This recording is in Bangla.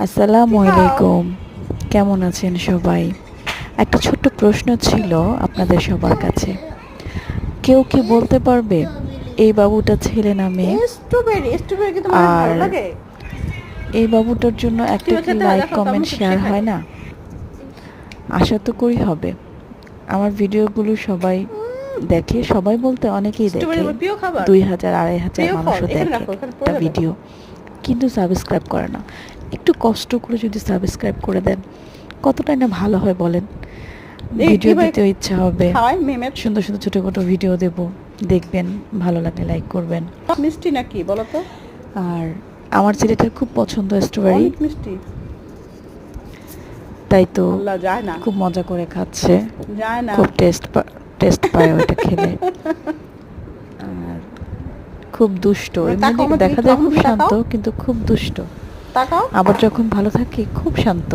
আসসালামু আলাইকুম। কেমন আছেন সবাই? একটা ছোট্ট প্রশ্ন ছিল আপনাদের সবার কাছে। কেউ কি বলতে পারবে এই বাবুটা ছেলে না মেয়ে? স্ট্রবেরি কি তোমার আর ভালো লাগে? এই বাবুটার জন্য একটা কিভাবে কি খেতে হয় লাইক দেখো তো, কমেন্ট আম্মু একটু শেয়ার শেখাই হয় দাও। না? আশা তো করি হবে। আমার ভিডিওগুলো সবাই দেখে, সবাই বলতে অনেকেই স্ট্রবেরি দেখে। আমার প্রিয় খাবার, ২,০০০ ২,৫০০ প্রিয় ফল। মানুষও এখানে দেখে রাখো, এখানে একটা পড়ে যাবে। ভিডিও, কিন্তু সাবস্ক্রাইব করে না। একটু কষ্ট করে যদি সাবস্ক্রাইব করে দেন, কতটাই না ভালো হয় বলেন। ভিডিও কিভাবে দিতেও ইচ্ছা হবে, খাওয়াই মেমের? সুন্দর সুন্দর ছোটো খাটো ভিডিও দেব, দেখবেন, ভালো লাগলে লাইক করবেন। মিষ্টি নাকি বলো তো? আর আমার ছেলেটার খুব পছন্দ স্ট্রবেরি, অনেক মিষ্টি। তাই তো আল্লাহ, যায় না, খুব মজা করে খাচ্ছে, যায় না। খুব টেস্ট পায় ওইটা খেলে। আর খুব দুষ্ট, তাকাও এমনি আমার দিকে দেখা একটু, যায় আমার খুব দিকে শান্ত, তাকাও, কিন্তু খুব দুষ্ট। তাকাও। আবার যখন ভালো থাকে খুব শান্ত।